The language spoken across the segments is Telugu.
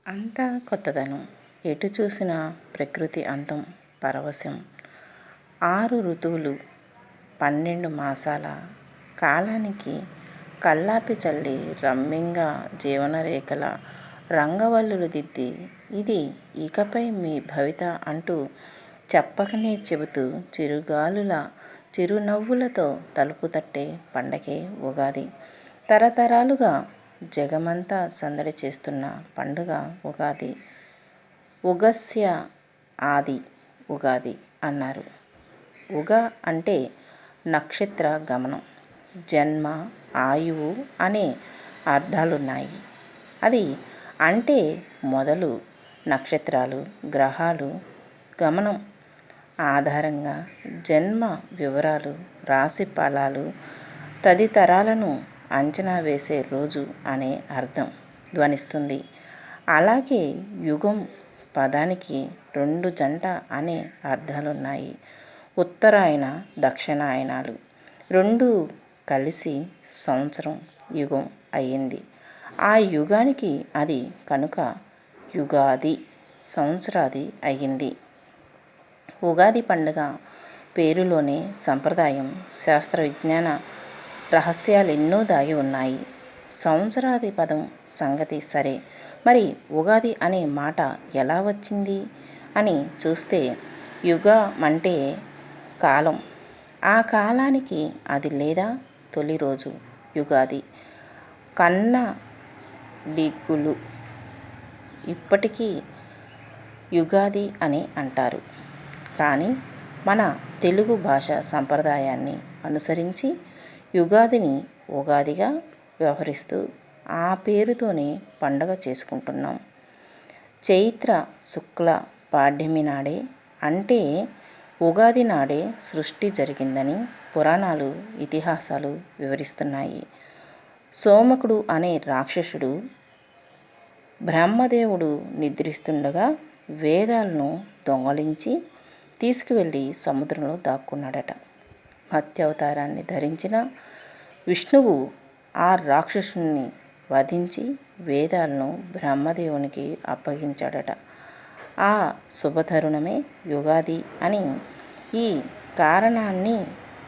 అంతా కొత్తదనం. ఎటు చూసినా ప్రకృతి అందం, పరవశం. 6 ఋతువులు, 12 మాసాల కాలానికి కల్లాపి చల్లి రమ్యంగా జీవనరేఖల రంగవల్లులు దిద్ది ఇది ఇకపై మీ భవిత అంటూ చెప్పకనే చెబుతూ చిరుగాలుల చిరునవ్వులతో తలుపు తట్టే పండగే ఉగాది. తరతరాలుగా జగమంతా సందడి చేస్తున్న పండుగ ఉగాది. ఉగస్య ఆది ఉగాది అన్నారు. ఉగ అంటే నక్షత్ర గమనం, జన్మ, ఆయువు అనే అర్థాలున్నాయి. అది అంటే మొదలు నక్షత్రాలు, గ్రహాలు గమనం ఆధారంగా జన్మ వివరాలు, రాశి ఫలాలు తదితరాలను అంచనా వేసే రోజు అనే అర్థం ధ్వనిస్తుంది. అలాగే యుగం పదానికి 2 జంట అనే అర్థాలున్నాయి. ఉత్తరాయణ, దక్షిణాయనాలు రెండూ కలిసి సంవత్సరం, యుగం అయ్యింది. ఆ యుగానికి అది కనుక యుగాది, సంవత్సరాది అయ్యింది. ఉగాది పండుగ పేరులోనే సంప్రదాయం, శాస్త్ర విజ్ఞాన రహస్యాలెన్నో దాగి ఉన్నాయి. సంవత్సరాది పదం సంగతి సరే, మరి ఉగాది అనే మాట ఎలా వచ్చింది అని చూస్తే యుగమంటే కాలం. ఆ కాలానికి అది లేదా తొలి రోజు యుగాది. కన్నడిగులు ఇప్పటికీ యుగాది అని అంటారు. కానీ మన తెలుగు భాష సంప్రదాయాన్ని అనుసరించి యుగాదిని ఉగాదిగా వ్యవహరిస్తూ ఆ పేరుతోనే పండగ చేసుకుంటున్నాం. చైత్ర శుక్ల పాడ్యమి నాడే అంటే ఉగాది నాడే సృష్టి జరిగిందని పురాణాలు, ఇతిహాసాలు వివరిస్తున్నాయి. సోమకుడు అనే రాక్షసుడు బ్రహ్మదేవుడు నిద్రిస్తుండగా వేదాలను దొంగలించి తీసుకువెళ్ళి సముద్రంలో దాక్కున్నాడట. మత్స్యావతారాన్ని ధరించిన విష్ణువు ఆ రాక్షసుని వధించి వేదాలను బ్రహ్మదేవునికి అప్పగించాడట. ఆ శుభతరుణమే యుగాది అని ఈ కారణాన్ని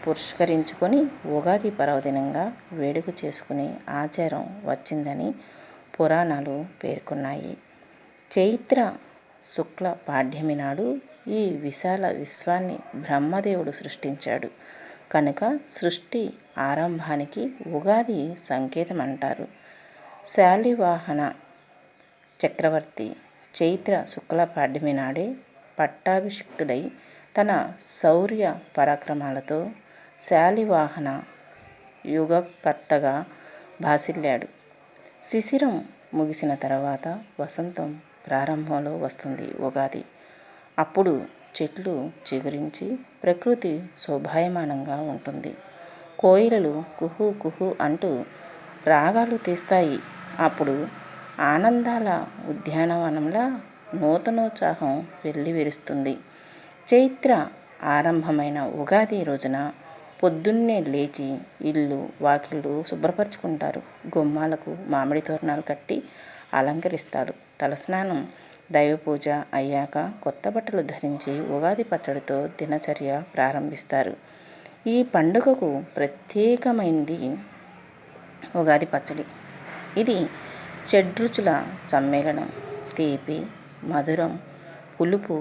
పురస్కరించుకొని ఉగాది పర్వదినంగా వేడుక చేసుకునే ఆచారం వచ్చిందని పురాణాలు పేర్కొన్నాయి. చైత్ర శుక్ల పాడ్యమి నాడు ఈ విశాల విశ్వాన్ని బ్రహ్మదేవుడు సృష్టించాడు కనుక సృష్టి ఆరంభానికి ఉగాది సంకేతమంటారు. శాలివాహన చక్రవర్తి చైత్ర శుక్ల పాడ్యమి నాడే పట్టాభిషిక్తుడై తన శౌర్య పరాక్రమాలతో శాలివాహన యుగకర్తగా భాసిల్లాడు. శిశిరం ముగిసిన తర్వాత వసంతం ప్రారంభంలో వస్తుంది ఉగాది. అప్పుడు చెట్లు చిగురించి ప్రకృతి శోభాయమానంగా ఉంటుంది. కోయిలలు కుహు కుహు అంటూ రాగాలు తీస్తాయి. అప్పుడు ఆనందాల ఉద్యానవనంలా నూతనోత్సాహం వెల్లివిరుస్తుంది. చైత్ర ఆరంభమైన ఉగాది రోజున పొద్దున్నే లేచి ఇల్లు వాకిళ్ళు శుభ్రపరచుకుంటారు. గుమ్మాలకు మామిడి తోరణాలు కట్టి అలంకరిస్తారు. తలస్నానం, దైవపూజ అయ్యాక కొత్త బట్టలు ధరించి ఉగాది పచ్చడితో దినచర్య ప్రారంభిస్తారు. ఈ పండుగకు ప్రత్యేకమైంది ఉగాది పచ్చడి. ఇది షడ్రుచుల సమ్మేళనం. తీపి, మధురం, పులుపు,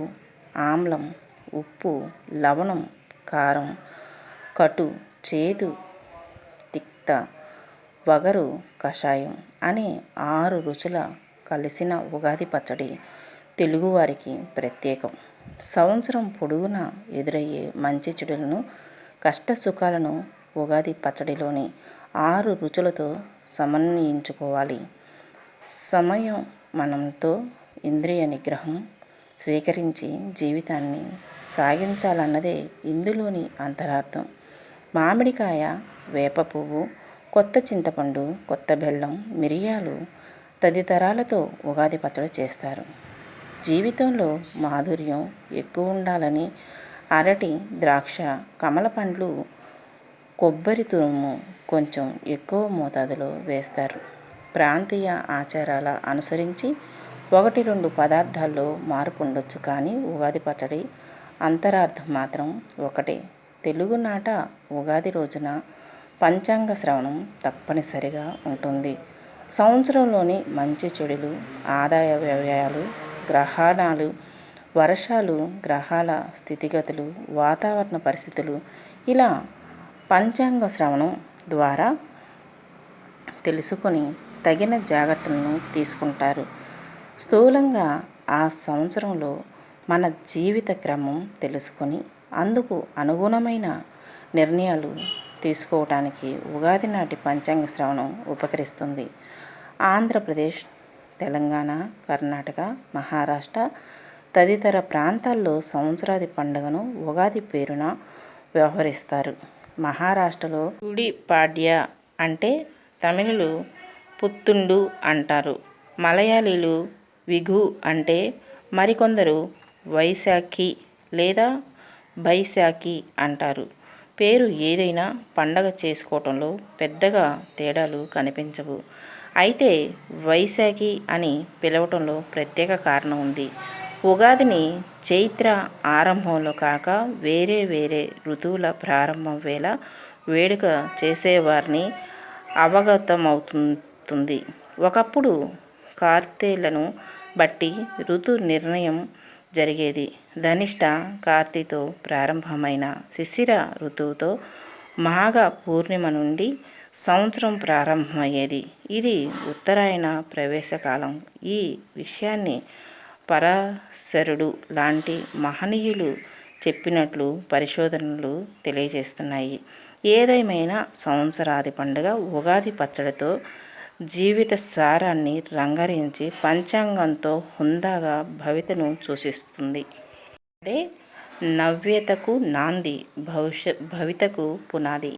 ఆమ్లం, ఉప్పు, లవణం, కారం, కటు, చేదు, తిక్త, వగరు, కషాయం అనే 6 రుచుల కలిసిన ఉగాది పచ్చడి తెలుగువారికి ప్రత్యేకం. సంవత్సరం పొడుగునా ఎదురయ్యే మంచి చెడులను, కష్ట సుఖాలను ఉగాది పచ్చడిలోని 6 రుచులతో సమన్వయించుకోవాలి. సంయమనంతో ఇంద్రియ నిగ్రహం స్వీకరించి జీవితాన్ని సాగించాలన్నదే ఇందులోని అంతరార్థం. మామిడికాయ, వేప పువ్వు, కొత్త చింతపండు, కొత్త బెల్లం, మిరియాలు తదితరాలతో ఉగాది పచ్చడి చేస్తారు. జీవితంలో మాధుర్యం ఎక్కువుండాలని అరటి, ద్రాక్ష, కమల పండ్లు, కొబ్బరి తురుము కొంచెం ఎక్కువ మోతాదులో వేస్తారు. ప్రాంతీయ ఆచారాల అనుసరించి 1-2 పదార్థాల్లో మార్పు ఉండొచ్చు, కానీ ఉగాది పచ్చడి అంతరార్థం మాత్రం ఒకటే. తెలుగునాట ఉగాది రోజున పంచాంగ శ్రవణం తప్పనిసరిగా ఉంటుంది. సంవత్సరంలోని మంచి చెడులు, ఆదాయ వ్యయాలు, గ్రహణాలు, వర్షాలు, గ్రహాల స్థితిగతులు, వాతావరణ పరిస్థితులు ఇలా పంచాంగ శ్రవణం ద్వారా తెలుసుకొని తగిన జాగ్రత్తలను తీసుకుంటారు. స్థూలంగా ఆ సంవత్సరంలో మన జీవిత క్రమం తెలుసుకొని అందుకు అనుగుణమైన నిర్ణయాలు తీసుకోవటానికి ఉగాది నాటి పంచాంగ శ్రవణం ఉపకరిస్తుంది. ఆంధ్రప్రదేశ్, తెలంగాణ, కర్ణాటక, మహారాష్ట్ర తదితర ప్రాంతాల్లో సంవత్సరాది పండుగను ఉగాది పేరున వ్యవహరిస్తారు. మహారాష్ట్రలో గుడి పాడ్య అంటే తమిళులు పుత్తుండు అంటారు. మలయాళీలు విఘు అంటే, మరికొందరు వైశాఖి లేదా బైశాఖి అంటారు. పేరు ఏదైనా పండగ చేసుకోవటంలో పెద్దగా తేడాలు కనిపించవు. అయితే వైశాఖి అని పిలవటంలో ప్రత్యేక కారణం ఉంది. ఉగాదిని చైత్ర ఆరంభంలో కాక వేరే వేరే ఋతువుల ప్రారంభం వేళ వేడుక చేసేవారిని అవగతమవుతుంది. ఒకప్పుడు కార్తెలను బట్టి ఋతు నిర్ణయం జరిగేది. ధనిష్ట కార్తెతో ప్రారంభమైన శిశిర ఋతువుతో మాఘ పూర్ణిమ నుండి సంవత్సరం ప్రారంభమయ్యేది. ఇది ఉత్తరాయణ ప్రవేశకాలం. ఈ విషయాన్ని పరాశరుడు లాంటి మహనీయులు చెప్పినట్లు పరిశోధనలు తెలియజేస్తున్నాయి. ఏదేమైనా సంవత్సరాది పండుగ ఉగాది పచ్చడితో జీవిత సారాన్ని రంగరించి పంచాంగంతో హుందాగా భవితను సూచిస్తుంది. అంటే నవ్యతకు నాంది, భవితకు పునాది.